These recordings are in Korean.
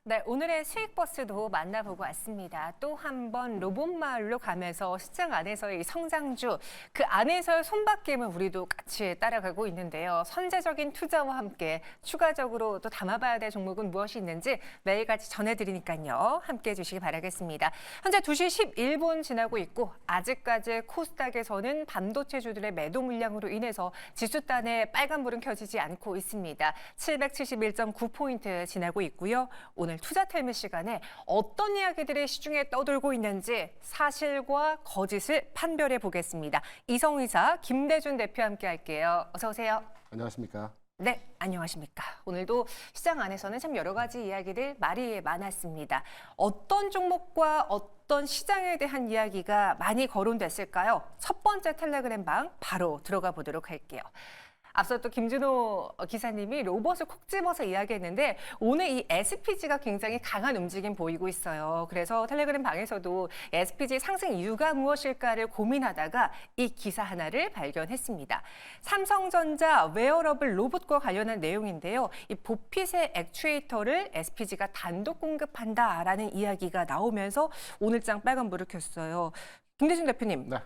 네, 오늘의 수익버스도 만나보고 왔습니다. 또 한 번 로봇마을로 가면서 시장 안에서의 이 성장주, 그 안에서의 손바뀜을 우리도 같이 따라가고 있는데요. 선제적인 투자와 함께 추가적으로 또 담아봐야 될 종목은 무엇이 있는지 매일같이 전해드리니까요. 함께 해주시기 바라겠습니다. 현재 2시 11분 지나고 있고 아직까지 코스닥에서는 반도체주들의 매도 물량으로 인해서 지수단에 빨간불은 켜지지 않고 있습니다. 771.9포인트 지나고 있고요. 오늘 투자 텔미 시간에 어떤 이야기들이 시중에 떠돌고 있는지 사실과 거짓을 판별해 보겠습니다. 이성의사 김대준 대표와 함께 할게요. 어서 오세요. 안녕하십니까? 네, 안녕하십니까. 오늘도 시장 안에서는 참 여러 가지 이야기들 말이 많았습니다. 어떤 종목과 어떤 시장에 대한 이야기가 많이 거론됐을까요? 첫 번째 텔레그램 방 바로 들어가 보도록 할게요. 앞서 또 김준호 기사님이 로봇을 콕 집어서 이야기했는데 오늘 이 SPG가 굉장히 강한 움직임 보이고 있어요. 그래서 텔레그램 방에서도 SPG 상승 이유가 무엇일까를 고민하다가 이 기사 하나를 발견했습니다. 삼성전자 웨어러블 로봇과 관련한 내용인데요. 이 보핏의 액추에이터를 SPG가 단독 공급한다라는 이야기가 나오면서 오늘 장 빨간불을 켰어요. 김대준 대표님. 네.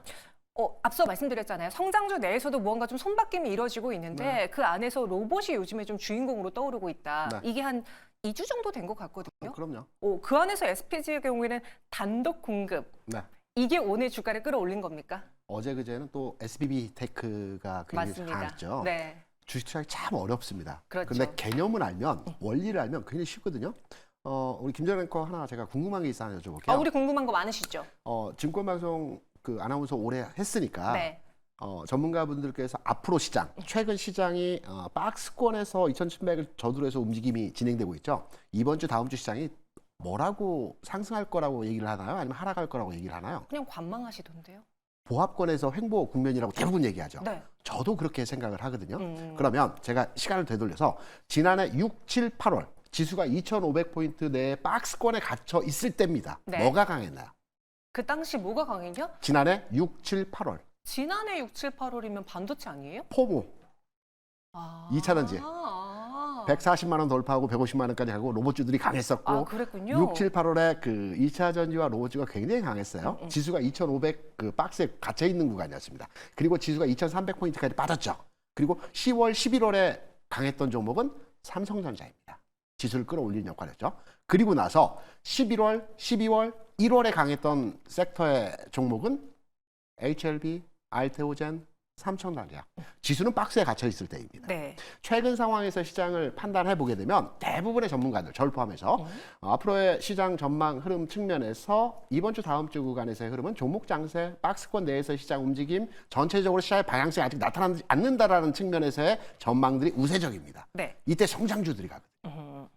앞서 말씀드렸잖아요. 성장주 내에서도 무언가 좀 손바뀜이 이루어지고 있는데 네. 그 안에서 로봇이 요즘에 좀 주인공으로 떠오르고 있다. 네. 이게 한 2주 정도 된 것 같거든요. 그럼요. 그 안에서 SPG의 경우에는 단독 공급. 네. 이게 오늘 주가를 끌어올린 겁니까? 어제 그제는 또 SBB 테크가 굉장히 맞습니다. 강했죠. 네. 주식 투자하기 참 어렵습니다. 그렇죠. 근데 개념을 알면 원리를 알면 굉장히 쉽거든요. 우리 김정현 앵커 하나 제가 궁금한 게 있어 하나 여쭤볼게요. 우리 궁금한 거 많으시죠? 증권방송 그 아나운서 오래 했으니까 네. 전문가분들께서 앞으로 시장, 최근 시장이 박스권에서 2,700을 저두해서 움직임이 진행되고 있죠. 이번 주 다음 주 시장이 뭐라고 상승할 거라고 얘기를 하나요? 아니면 하락할 거라고 얘기를 하나요? 그냥 관망하시던데요. 보합권에서 횡보 국면이라고 대부분 얘기하죠. 네. 저도 그렇게 생각을 하거든요. 그러면 제가 시간을 되돌려서 지난해 6, 7, 8월 지수가 2,500포인트 내에 박스권에 갇혀 있을 때입니다. 네. 뭐가 강했나요? 그 당시 뭐가 강했냐? 지난해 6, 7, 8월 지난해 6, 7, 8월이면 반도체 아니에요? 포모 아. 2차전지 140만 원 돌파하고 150만 원까지 하고 로봇주들이 강했었고 그랬군요. 6, 7, 8월에 그 2차 전지와 로봇주가 굉장히 강했어요. 지수가 2,500 그 박스에 갇혀 있는 구간이었습니다. 그리고 지수가 2,300포인트까지 빠졌죠. 그리고 10월, 11월에 강했던 종목은 삼성전자입니다. 지수를 끌어올리는 역할을 했죠. 그리고 나서 11월, 12월, 1월에 강했던 섹터의 종목은 HLB, 알테오젠, 삼성전자. 지수는 박스에 갇혀 있을 때입니다. 네. 최근 상황에서 시장을 판단해 보게 되면 대부분의 전문가들, 저를 포함해서 앞으로의 시장 전망 흐름 측면에서 이번 주 다음 주 구간에서의 흐름은 종목 장세, 박스권 내에서의 시장 움직임, 전체적으로 시장의 방향성이 아직 나타나지 않는다라는 측면에서의 전망들이 우세적입니다. 네. 이때 성장주들이 가거든요.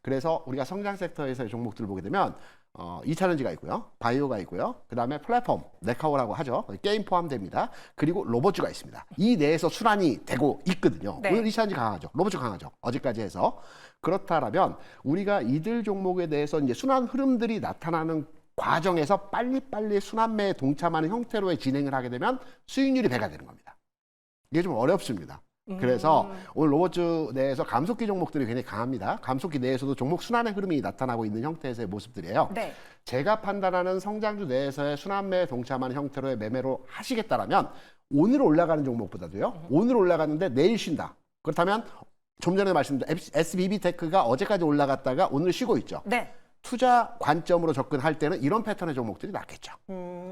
그래서 우리가 성장 섹터에서의 종목들을 보게 되면 2차전지가 있고요. 바이오가 있고요. 그다음에 플랫폼, 네카오라고 하죠. 게임 포함됩니다. 그리고 로봇주가 있습니다. 이 내에서 순환이 되고 있거든요. 네. 오늘 2차전지 강하죠. 로봇주 강하죠. 어제까지 해서. 그렇다면 우리가 이들 종목에 대해서 이제 순환 흐름들이 나타나는 과정에서 빨리빨리 순환매에 동참하는 형태로의 진행을 하게 되면 수익률이 배가 되는 겁니다. 이게 좀 어렵습니다. 그래서 오늘 로봇주 내에서 감속기 종목들이 굉장히 강합니다. 감속기 내에서도 종목 순환의 흐름이 나타나고 있는 형태에서의 모습들이에요. 네. 제가 판단하는 성장주 내에서의 순환매에 동참하는 형태로의 매매로 하시겠다라면 오늘 올라가는 종목보다도요. 오늘 올라갔는데 내일 쉰다. 그렇다면 좀 전에 말씀드린 SBB테크가 어제까지 올라갔다가 오늘 쉬고 있죠. 네. 투자 관점으로 접근할 때는 이런 패턴의 종목들이 낫겠죠.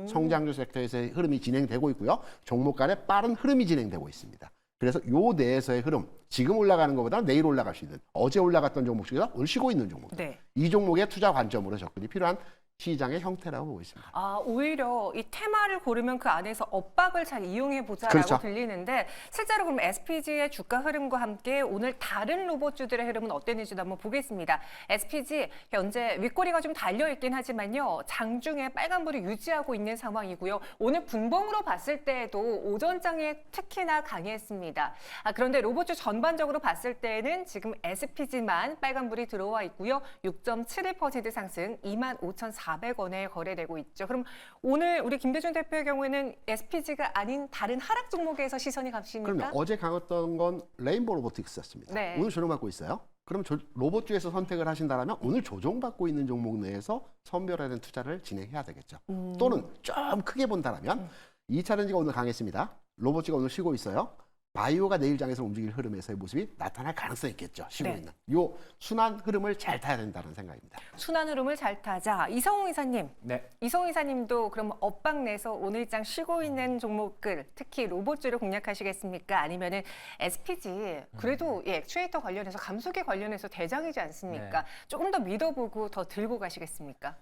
성장주 섹터에서의 흐름이 진행되고 있고요. 종목 간에 빠른 흐름이 진행되고 있습니다. 그래서 요 내에서의 흐름, 지금 올라가는 것보다 내일 올라갈 수 있는, 어제 올라갔던 종목 중에서 오늘 쉬고 있는 종목들. 네. 이 종목의 투자 관점으로 접근이 필요한 시장의 형태라고 보고 있습니다. 오히려 이 테마를 고르면 그 안에서 엇박을 잘 이용해 보자라고 그렇죠. 들리는데 실제로 그럼 SPG의 주가 흐름과 함께 오늘 다른 로봇주들의 흐름은 어땠는지도 한번 보겠습니다. SPG 현재 윗꼬리가 좀 달려 있긴 하지만요. 장중에 빨간불이 유지하고 있는 상황이고요. 오늘 분봉으로 봤을 때에도 오전장에 특히나 강했습니다. 그런데 로봇주 전반적으로 봤을 때는 지금 SPG만 빨간불이 들어와 있고요. 6.71% 상승 25,400원에 거래되고 있죠. 그럼 오늘 우리 김대준 대표의 경우에는 SPG가 아닌 다른 하락 종목에서 시선이 가십니까? 그러면 어제 강했던 건 레인보우 로보틱스였습니다. 네. 오늘 조정받고 있어요. 그럼 로봇주에서 선택을 하신다면 오늘 조정받고 있는 종목 내에서 선별화된 투자를 진행해야 되겠죠. 또는 좀 크게 본다면 2차 전지가 오늘 강했습니다. 로봇주가 오늘 쉬고 있어요. 바이오가 내일 장에서 움직일 흐름에서의 모습이 나타날 가능성이 있겠죠. 쉬고 네. 있는. 요 순환 흐름을 잘 타야 된다는 생각입니다. 순환 흐름을 잘 타자. 이성웅 이사님. 네. 이성웅 이사님도 그럼 엇박 내서 오늘장 쉬고 있는 종목들, 특히 로봇주를 공략하시겠습니까? 아니면은 SPG, 그래도 예, 액추에이터 관련해서 감속에 관련해서 대장이지 않습니까? 네. 조금 더 믿어보고 더 들고 가시겠습니까?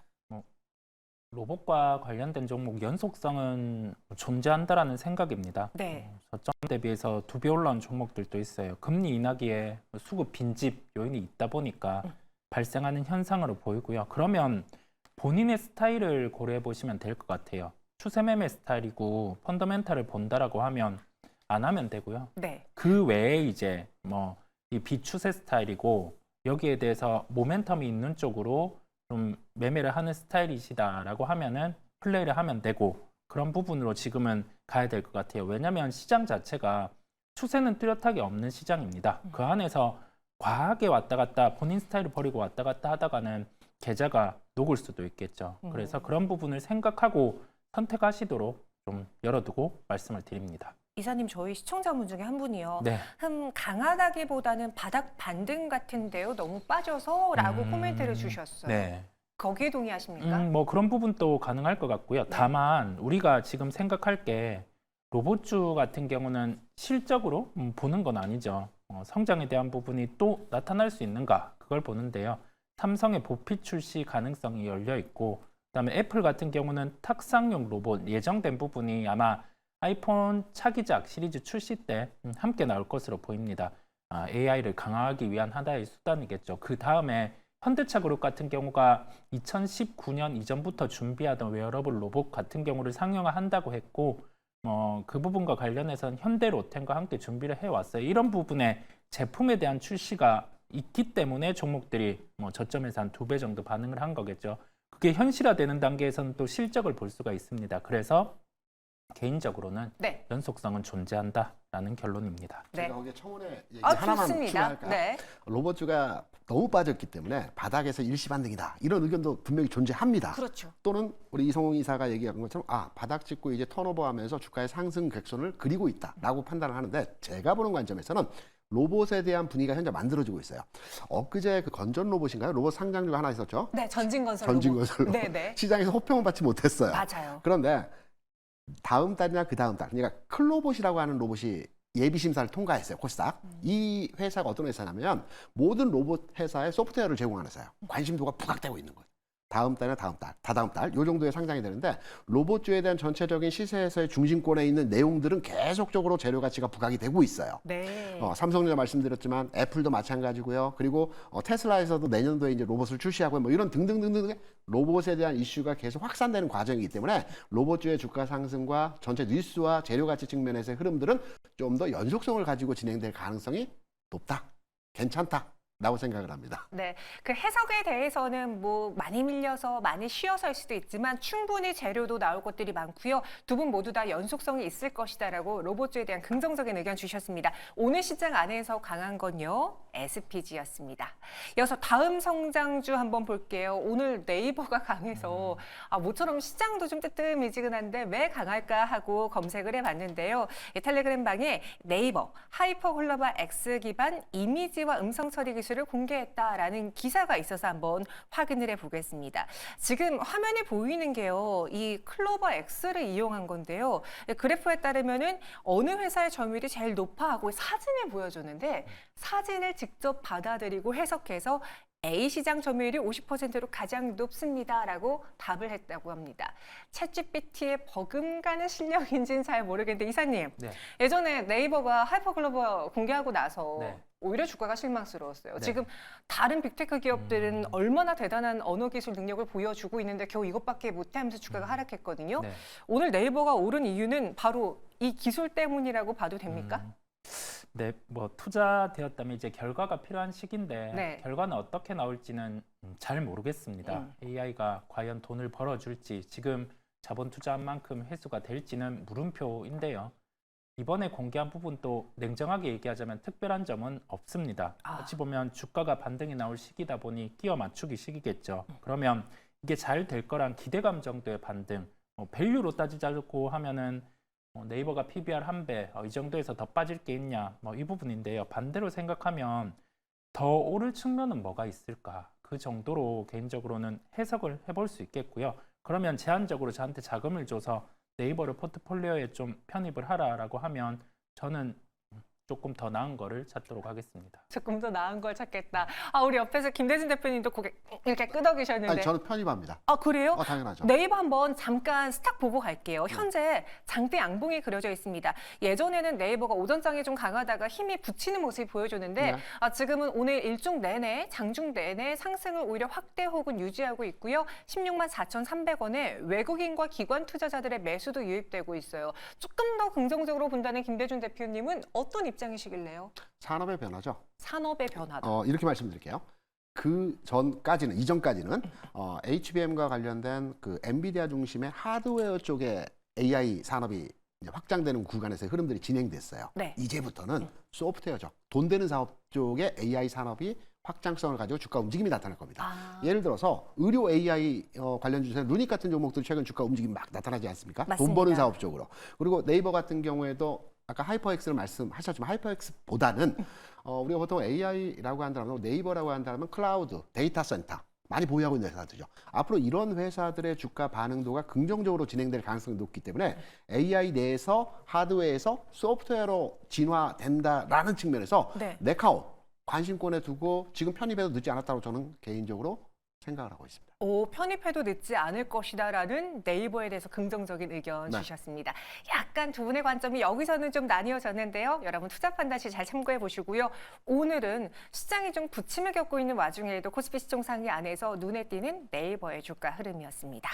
로봇과 관련된 종목 연속성은 존재한다라는 생각입니다. 네. 저점 대비해서 2배 올라온 종목들도 있어요. 금리 인하기에 수급 빈집 요인이 있다 보니까 발생하는 현상으로 보이고요. 그러면 본인의 스타일을 고려해 보시면 될 것 같아요. 추세 매매 스타일이고 펀더멘탈을 본다라고 하면 안 하면 되고요. 네. 그 외에 이제 뭐 이 비추세 스타일이고 여기에 대해서 모멘텀이 있는 쪽으로 좀 매매를 하는 스타일이시다라고 하면은 플레이를 하면 되고 그런 부분으로 지금은 가야 될 것 같아요. 왜냐하면 시장 자체가 추세는 뚜렷하게 없는 시장입니다. 그 안에서 과하게 왔다 갔다 본인 스타일을 버리고 왔다 갔다 하다가는 계좌가 녹을 수도 있겠죠. 그래서 그런 부분을 생각하고 선택하시도록 좀 열어두고 말씀을 드립니다. 이사님, 저희 시청자분 중에 한 분이요. 네. 강하다기보다는 바닥 반등 같은데요. 너무 빠져서라고 코멘트를 주셨어요. 네. 거기에 동의하십니까? 뭐 그런 부분도 가능할 것 같고요. 다만 우리가 지금 생각할 게 로봇주 같은 경우는 실적으로 보는 건 아니죠. 성장에 대한 부분이 또 나타날 수 있는가 그걸 보는데요. 삼성의 보피 출시 가능성이 열려 있고 그다음에 애플 같은 경우는 탁상용 로봇 예정된 부분이 아마 아이폰 차기작 시리즈 출시 때 함께 나올 것으로 보입니다. AI를 강화하기 위한 하나의 수단이겠죠. 그 다음에 현대차 그룹 같은 경우가 2019년 이전부터 준비하던 웨어러블 로봇 같은 경우를 상용화한다고 했고 그 부분과 관련해서는 현대로템과 함께 준비를 해왔어요. 이런 부분에 제품에 대한 출시가 있기 때문에 종목들이 저점에서 한 2배 정도 반응을 한 거겠죠. 그게 현실화되는 단계에서는 또 실적을 볼 수가 있습니다. 그래서 개인적으로는 네. 연속성은 존재한다라는 결론입니다. 네. 제가 거기에 청원에 얘기 아, 하나만 좋습니다. 추가할까요? 네. 로봇주가 너무 빠졌기 때문에 바닥에서 일시반등이다. 이런 의견도 분명히 존재합니다. 그렇죠. 또는 우리 이성웅 이사가 얘기한 것처럼 바닥 찍고 이제 턴오버하면서 주가의 상승 객선을 그리고 있다라고 판단을 하는데 제가 보는 관점에서는 로봇에 대한 분위기가 현재 만들어지고 있어요. 엊그제 그 건전 로봇인가요? 로봇 상장주가 하나 있었죠? 네, 전진건설. 전진건설로. 네, 네. 시장에서 호평을 받지 못했어요. 맞아요. 그런데 다음 달이나 그 다음 달, 그러니까 클로봇이라고 하는 로봇이 예비 심사를 통과했어요. 코스닥. 이 회사가 어떤 회사냐면 모든 로봇 회사에 소프트웨어를 제공하는 회사예요. 관심도가 부각되고 있는 거예요. 다음 달이나 다음 달, 다다음 달, 요 정도에 상장이 되는데 로봇주에 대한 전체적인 시세에서의 중심권에 있는 내용들은 계속적으로 재료 가치가 부각이 되고 있어요. 네. 삼성전자 말씀드렸지만 애플도 마찬가지고요. 그리고 테슬라에서도 내년도에 이제 로봇을 출시하고 뭐 이런 등등등등 로봇에 대한 이슈가 계속 확산되는 과정이기 때문에 로봇주의 주가 상승과 전체 뉴스와 재료 가치 측면에서의 흐름들은 좀 더 연속성을 가지고 진행될 가능성이 높다, 괜찮다라고 생각을 합니다. 네, 그 해석에 대해서는 뭐 많이 밀려서 많이 쉬어서일 수도 있지만 충분히 재료도 나올 것들이 많고요. 두 분 모두 다 연속성이 있을 것이다라고 로봇주에 대한 긍정적인 의견 주셨습니다. 오늘 시장 안에서 강한 건요, SPG였습니다. 이어서 다음 성장주 한번 볼게요. 오늘 네이버가 강해서 모처럼 시장도 좀 뜨뜻미지근한데 왜 강할까 하고 검색을 해봤는데요. 텔레그램 방에 네이버 하이퍼 글로벌 X 기반 이미지와 음성 처리 기술을 공개했다라는 기사가 있어서 한번 확인을 해보겠습니다. 지금 화면에 보이는 게요, 이 클로버 X를 이용한 건데요. 그래프에 따르면은 어느 회사의 점유율이 제일 높아 하고 사진을 보여줬는데 사진을 직접 받아들이고 해석해서 A 시장 점유율이 50%로 가장 높습니다라고 답을 했다고 합니다. 챗GPT의 버금가는 실력인지는 잘 모르겠는데 이사님, 네. 예전에 네이버가 하이퍼글로벌 공개하고 나서 네. 오히려 주가가 실망스러웠어요. 네. 지금 다른 빅테크 기업들은 얼마나 대단한 언어 기술 능력을 보여주고 있는데 겨우 이것밖에 못해 하면서 주가가 하락했거든요. 네. 오늘 네이버가 오른 이유는 바로 이 기술 때문이라고 봐도 됩니까? 네, 뭐 투자되었다면 이제 결과가 필요한 시기인데 네. 결과는 어떻게 나올지는 잘 모르겠습니다. AI가 과연 돈을 벌어줄지 지금 자본 투자한 만큼 회수가 될지는 물음표인데요. 이번에 공개한 부분도 냉정하게 얘기하자면 특별한 점은 없습니다. 어찌 보면 주가가 반등이 나올 시기다 보니 끼워 맞추기 시기겠죠. 그러면 이게 잘 될 거란 기대감 정도의 반등, 밸류로 따지자고 하면은 네이버가 PBR 1배, 이 정도에서 더 빠질 게 있냐, 이 부분인데요. 반대로 생각하면 더 오를 측면은 뭐가 있을까? 그 정도로 개인적으로는 해석을 해볼 수 있겠고요. 그러면 제한적으로 저한테 자금을 줘서 네이버를 포트폴리오에 좀 편입을 하라라고 하면 저는 조금 더 나은 거를 찾도록 하겠습니다. 조금 더 나은 걸 찾겠다. 우리 옆에서 김대진 대표님도 고개 이렇게 끄덕이셨는데. 아니, 저는 편입합니다. 그래요? 당연하죠. 네이버 한번 잠깐 스탁 보고 갈게요. 현재 장대 양봉이 그려져 있습니다. 예전에는 네이버가 오전장에 좀 강하다가 힘이 붙이는 모습이 보여줬는데 네. 지금은 오늘 일중 내내, 장중 내내 상승을 오히려 확대 혹은 유지하고 있고요. 16만 4,300원에 외국인과 기관 투자자들의 매수도 유입되고 있어요. 조금 더 긍정적으로 본다는 김대중 대표님은 어떤 입장이시길래요? 산업의 변화죠. 산업의 변화다. 이렇게 말씀드릴게요. 이전까지는 HBM과 관련된 그 엔비디아 중심의 하드웨어 쪽에 AI 산업이 이제 확장되는 구간에서의 흐름들이 진행됐어요. 네. 이제부터는 소프트웨어죠. 돈 되는 사업 쪽에 AI 산업이 확장성을 가지고 주가 움직임이 나타날 겁니다. 예를 들어서 의료 AI 관련 주식 루닉 같은 종목들 최근 주가 움직임이 막 나타나지 않습니까? 돈 맞습니다. 버는 사업 쪽으로. 그리고 네이버 같은 경우에도 아까 하이퍼엑스를 말씀하셨지만 하이퍼엑스보다는 우리가 보통 AI라고 한다면 네이버라고 한다면 클라우드, 데이터 센터 많이 보유하고 있는 회사들이죠. 앞으로 이런 회사들의 주가 반응도가 긍정적으로 진행될 가능성이 높기 때문에 AI 내에서 하드웨어에서 소프트웨어로 진화된다라는 측면에서 네. 네카오 관심권에 두고 지금 편입해도 늦지 않았다고 저는 개인적으로 생각을 하고 있습니다. 편입해도 늦지 않을 것이다라는 네이버에 대해서 긍정적인 의견 네. 주셨습니다. 약간 두 분의 관점이 여기서는 좀 나뉘어졌는데요. 여러분 투자 판단 시 잘 참고해 보시고요. 오늘은 시장이 좀 부침을 겪고 있는 와중에도 코스피 시총 상위 안에서 눈에 띄는 네이버의 주가 흐름이었습니다.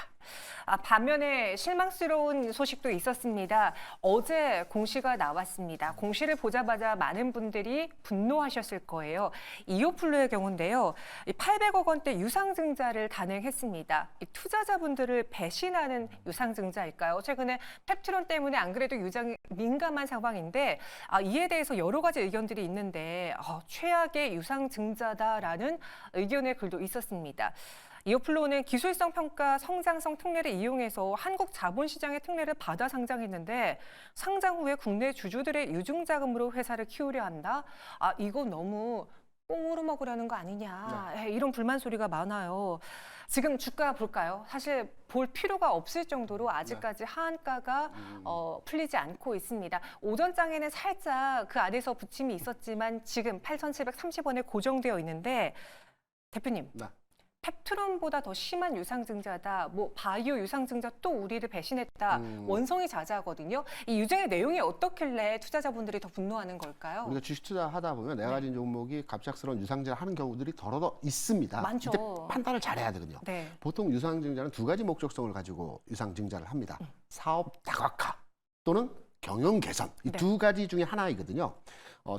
반면에 실망스러운 소식도 있었습니다. 어제 공시가 나왔습니다. 공시를 보자마자 많은 분들이 분노하셨을 거예요. 이오플루의 경우인데요. 800억 원대 유상증자를 단행했습니다. 투자자분들을 배신하는 유상증자일까요? 최근에 펩트론 때문에 안 그래도 유장이 민감한 상황인데 이에 대해서 여러 가지 의견들이 있는데 최악의 유상증자다라는 의견의 글도 있었습니다. 이오플로우는 기술성 평가 성장성 특례를 이용해서 한국 자본시장의 특례를 받아 상장했는데 상장 후에 국내 주주들의 유증자금으로 회사를 키우려 한다? 이거 너무 꽁으로 먹으려는 거 아니냐 이런 불만 소리가 많아요. 지금 주가 볼까요? 사실 볼 필요가 없을 정도로 아직까지 하한가가 풀리지 않고 있습니다. 오전장에는 살짝 그 안에서 부침이 있었지만 지금 8,730원에 고정되어 있는데 대표님. 네. 펩트론보다 더 심한 유상증자다. 바이오 유상증자 또 우리를 배신했다. 원성이 자자하거든요. 이 유증의 내용이 어떻길래 투자자분들이 더 분노하는 걸까요? 우리가 주식 투자하다 보면 내가 가진 종목이 갑작스러운 유상증자를 하는 경우들이 더러 있습니다. 많죠. 이때 판단을 잘해야 되거든요. 네. 보통 유상증자는 두 가지 목적성을 가지고 유상증자를 합니다. 사업 다각화 또는 경영 개선. 이 두 가지 중에 하나이거든요.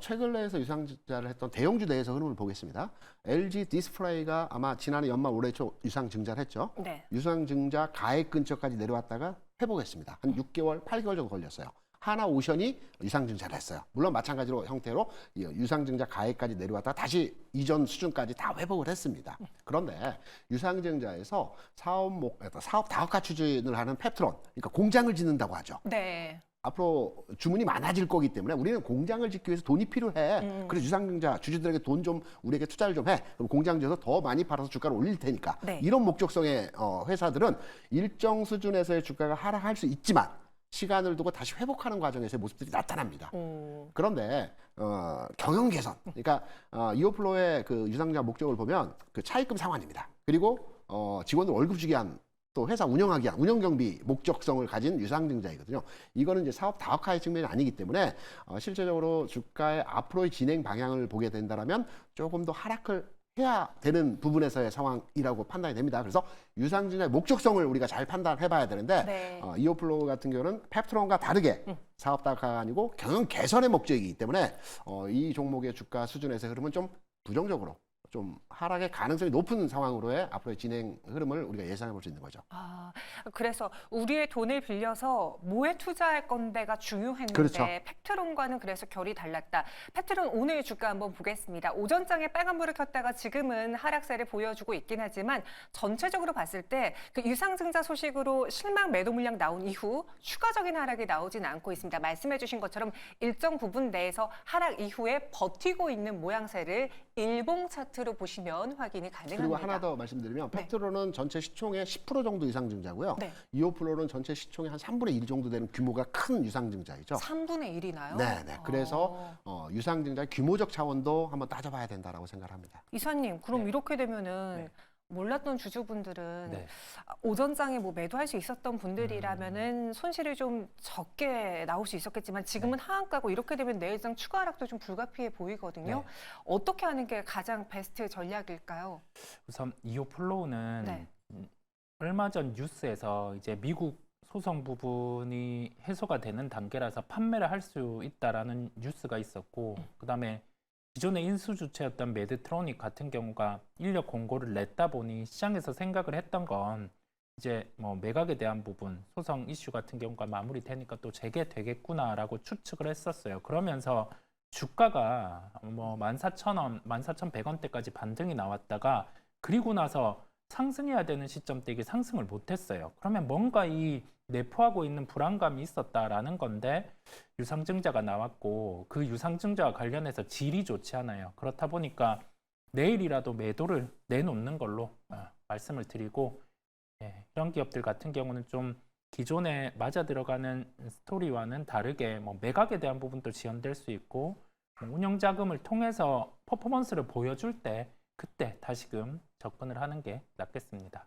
최근 내에서 유상증자를 했던 대형주 내에서 흐름을 보겠습니다. LG 디스플레이가 아마 지난해 연말 올해 초 유상증자를 했죠. 네. 유상증자 가액 근처까지 내려왔다가 회복했습니다. 한 6개월, 8개월 정도 걸렸어요. 하나오션이 유상증자를 했어요. 물론 마찬가지로 형태로 유상증자 가액까지 내려왔다가 다시 이전 수준까지 다 회복을 했습니다. 그런데 유상증자에서 사업 다각화 추진을 하는 펩트론, 그러니까 공장을 짓는다고 하죠. 네. 앞으로 주문이 많아질 거기 때문에 우리는 공장을 짓기 위해서 돈이 필요해. 그래서 유상증자 주주들에게 돈 좀 우리에게 투자를 좀 해. 그럼 공장 지어서 더 많이 팔아서 주가를 올릴 테니까. 네. 이런 목적성의 회사들은 일정 수준에서의 주가가 하락할 수 있지만 시간을 두고 다시 회복하는 과정에서의 모습들이 나타납니다. 그런데 경영 개선, 그러니까 이오플로의 그 유상증자 목적을 보면 그 차입금 상환입니다. 그리고 직원들 월급 주기 위한 또 회사 운영하기 위한 운영경비 목적성을 가진 유상증자이거든요. 이거는 이제 사업 다각화의 측면이 아니기 때문에 실제적으로 주가의 앞으로의 진행 방향을 보게 된다면 조금 더 하락을 해야 되는 부분에서의 상황이라고 판단이 됩니다. 그래서 유상증자의 목적성을 우리가 잘 판단해 봐야 되는데 네. 이오플로우 같은 경우는 펩트론과 다르게 사업 다각화가 아니고 경영 개선의 목적이기 때문에 이 종목의 주가 수준에서의 흐름은 좀 부정적으로 좀 하락의 가능성이 높은 상황으로의 앞으로의 진행 흐름을 우리가 예상해 볼 수 있는 거죠. 아, 그래서 우리의 돈을 빌려서 뭐에 투자할 건데가 중요했는데 그렇죠. 팩트론과는 그래서 결이 달랐다. 팩트론 오늘 주가 한번 보겠습니다. 오전장에 빨간불을 켰다가 지금은 하락세를 보여주고 있긴 하지만 전체적으로 봤을 때 그 유상증자 소식으로 실망 매도 물량 나온 이후 추가적인 하락이 나오진 않고 있습니다. 말씀해 주신 것처럼 일정 부분 내에서 하락 이후에 버티고 있는 모양새를 일봉 차트로 보시면 확인이 가능합니다. 그리고 하나 더 말씀드리면 네. 팩트로는 전체 시총의 10% 정도 유상증자고요. 네. 이오플로는 전체 시총의 한 3분의 1 정도 되는 규모가 큰 유상증자이죠. 3분의 1이나요? 네. 그래서 유상증자의 규모적 차원도 한번 따져봐야 된다라고 생각합니다. 이사님, 그럼 네. 이렇게 되면은 네. 몰랐던 주주분들은 네. 오전장에 뭐 매도할 수 있었던 분들이라면은 손실이 좀 적게 나올 수 있었겠지만 지금은 하한가고 이렇게 되면 내일장 추가 하락도 좀 불가피해 보이거든요. 네. 어떻게 하는 게 가장 베스트 전략일까요? 우선 이오플로우는 네. 얼마 전 뉴스에서 이제 미국 소송 부분이 해소가 되는 단계라서 판매를 할 수 있다라는 뉴스가 있었고, 그다음에 기존의 인수 주체였던 메드트로닉 같은 경우가 인력 공고를 냈다 보니 시장에서 생각을 했던 건 이제 뭐 매각에 대한 부분, 소송 이슈 같은 경우가 마무리되니까 또 재개되겠구나라고 추측을 했었어요. 그러면서 주가가 뭐 14,000원, 14,100원대까지 반등이 나왔다가 그리고 나서 상승해야 되는 시점 때 이게 상승을 못했어요. 그러면 뭔가 이 내포하고 있는 불안감이 있었다라는 건데 유상증자가 나왔고 그 유상증자와 관련해서 질이 좋지 않아요. 그렇다 보니까 내일이라도 매도를 내놓는 걸로 말씀을 드리고, 이런 기업들 같은 경우는 좀 기존에 맞아 들어가는 스토리와는 다르게 뭐 매각에 대한 부분도 지연될 수 있고 운영 자금을 통해서 퍼포먼스를 보여줄 때 그때 다시금 접근을 하는 게 낫겠습니다.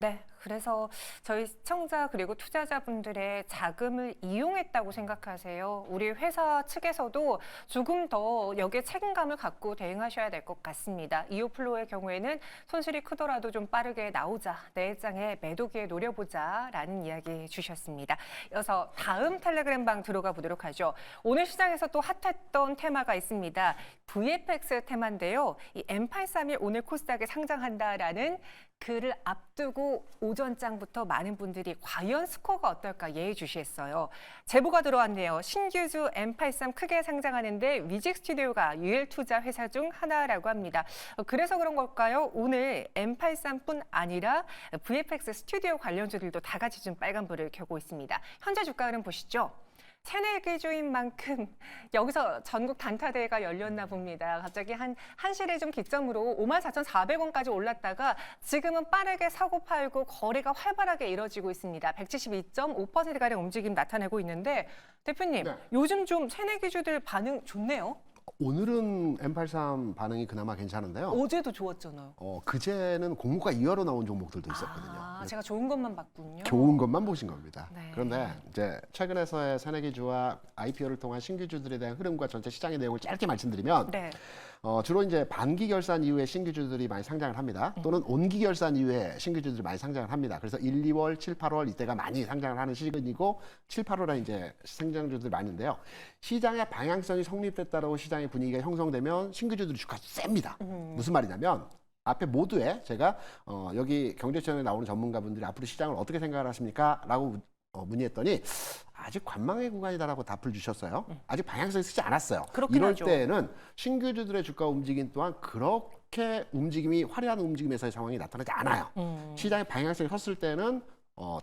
네, 그래서 저희 시청자 그리고 투자자분들의 자금을 이용했다고 생각하세요. 우리 회사 측에서도 조금 더 여기에 책임감을 갖고 대응하셔야 될 것 같습니다. 이오플로의 경우에는 손실이 크더라도 좀 빠르게 나오자, 내일장에 매도기에 노려보자라는 이야기 주셨습니다. 이어서 다음 텔레그램방 들어가 보도록 하죠. 오늘 시장에서 또 핫했던 테마가 있습니다. VFX 테마인데요. 이 M831 오늘 코스닥에 상장한다라는 그를 앞두고 오전장부터 많은 분들이 과연 스코어가 어떨까 예의주시했어요. 제보가 들어왔네요. 신규주 M83 크게 상장하는데 위직 스튜디오가 유일투자 회사 중 하나라고 합니다. 그래서 그런 걸까요? 오늘 M83뿐 아니라 VFX 스튜디오 관련주들도 다 같이 좀 빨간불을 켜고 있습니다. 현재 주가 흐름 보시죠. 새내기주인 만큼 여기서 전국 단타대회가 열렸나 봅니다. 갑자기 한 시를 좀 기점으로 54,400원까지 올랐다가 지금은 빠르게 사고 팔고 거래가 활발하게 이뤄지고 있습니다. 172.5%가량 움직임 나타내고 있는데 대표님, 네. 요즘 좀 새내기주들 반응 좋네요. 오늘은 M83 반응이 그나마 괜찮은데요. 어제도 좋았잖아요. 그제는 공모가 이하로 나온 종목들도 있었거든요. 아, 제가 좋은 것만 봤군요. 좋은 것만 보신 겁니다. 네. 그런데 이제 최근에서의 새내기주와 IPO를 통한 신규주들에 대한 흐름과 전체 시장의 내용을 짧게 말씀드리면 네. 주로 이제 반기 결산 이후에 신규주들이 많이 상장을 합니다. 또는 온기 결산 이후에 신규주들이 많이 상장을 합니다. 그래서 1, 2월, 7, 8월 이때가 많이 상장을 하는 시즌이고 7, 8월에 이제 상장주들이 많은데요. 시장의 방향성이 성립됐다고 시장의 분위기가 형성되면 신규주들이 주가 셉니다. 무슨 말이냐면 앞에 모두에 제가 여기 경제채널에 나오는 전문가분들이 앞으로 시장을 어떻게 생각을 하십니까? 라고 문의했더니 아직 관망의 구간이다라고 답을 주셨어요. 아직 방향성이 쓰지 않았어요. 그렇긴 이럴 하죠. 때에는 신규주들의 주가 움직임 또한 그렇게 움직임이 화려한 움직임에서의 상황이 나타나지 않아요. 시장의 방향성이 섰을 때는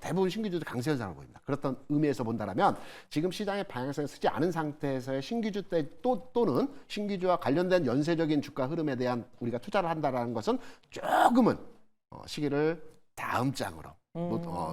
대부분 신규주들 강세 현상을 보입니다. 그렇던 의미에서 본다면 지금 시장의 방향성이 쓰지 않은 상태에서의 신규주 때 또는 신규주와 관련된 연쇄적인 주가 흐름에 대한 우리가 투자를 한다라는 것은 조금은 시기를 다음 장으로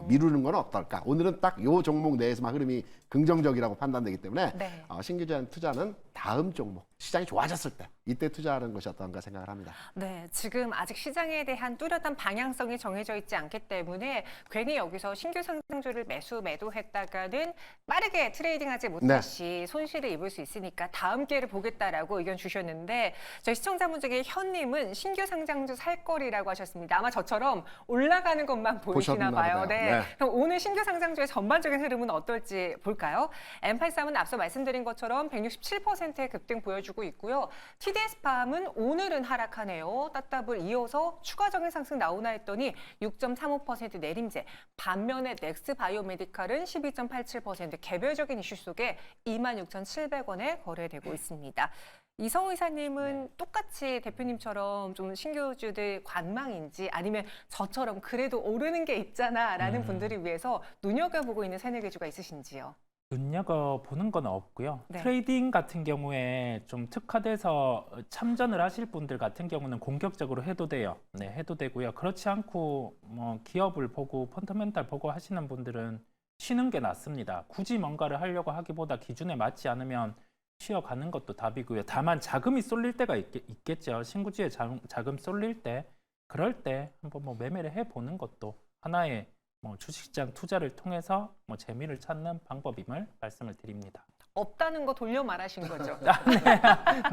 미루는 건 어떨까? 오늘은 딱 요 종목 내에서만 흐름이 긍정적이라고 판단되기 때문에 네. 신규주한 투자는 다음 종목, 시장이 좋아졌을 때 이때 투자하는 것이 어떤가 생각을 합니다. 네, 지금 아직 시장에 대한 뚜렷한 방향성이 정해져 있지 않기 때문에 괜히 여기서 신규 상승주를 매도했다가는 빠르게 트레이딩하지 못할 손실을 입을 수 있으니까 다음 기회를 보겠다라고 의견 주셨는데 저희 시청자분 중에 현님은 신규 상장주 살 거리라고 하셨습니다. 아마 저처럼 올라가는 것만 보이시나 보셨나 봐요. 보다. 네. 네. 그럼 오늘 신규 상장주의 전반적인 흐름은 어떨지 볼까요? M83은 앞서 말씀드린 것처럼 167%의 급등 보여주고 있고요. 히데스팜은 오늘은 하락하네요. 따따블 이어서 추가적인 상승 나오나 했더니 6.35% 내림세. 반면에 넥스바이오메디칼은 12.87% 개별적인 이슈 속에 26,700원에 거래되고 있습니다. 이성우 이사님은 똑같이 대표님처럼 좀 신규주들 관망인지 아니면 저처럼 그래도 오르는 게 있잖아라는 분들을 위해서 눈여겨보고 있는 세네 개주가 있으신지요? 눈여겨보는 건 없고요. 네. 트레이딩 같은 경우에 좀 특화돼서 참전을 하실 분들 같은 경우는 공격적으로 해도 돼요. 네, 해도 되고요. 그렇지 않고 뭐 기업을 보고 펀더멘탈 보고 하시는 분들은 쉬는 게 낫습니다. 굳이 뭔가를 하려고 하기보다 기준에 맞지 않으면 쉬어가는 것도 답이고요. 다만 자금이 쏠릴 때가 있겠죠. 신구주에 자금 쏠릴 때 그럴 때 한번 뭐 매매를 해보는 것도 하나의 뭐 주식시장 투자를 통해서 뭐 재미를 찾는 방법임을 말씀을 드립니다. 없다는 거 돌려 말하신 거죠?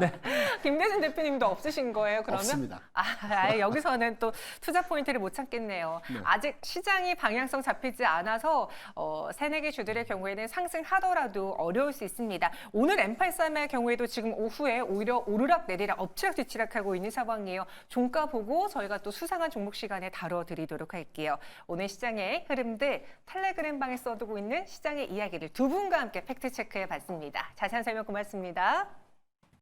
네. 김대중 대표님도 없으신 거예요, 그러면? 없습니다. 여기서는 또 투자 포인트를 못 찾겠네요. 네. 아직 시장이 방향성 잡히지 않아서 세네 개 주들의 경우에는 상승하더라도 어려울 수 있습니다. 오늘 M83의 경우에도 지금 오후에 오히려 오르락 내리락 엎치락 뒤치락하고 있는 상황이에요. 종가 보고 저희가 또 수상한 종목 시간에 다뤄드리도록 할게요. 오늘 시장의 흐름들 텔레그램방에 써두고 있는 시장의 이야기를 두 분과 함께 팩트체크해 봤습니다. 자세한 설명 고맙습니다.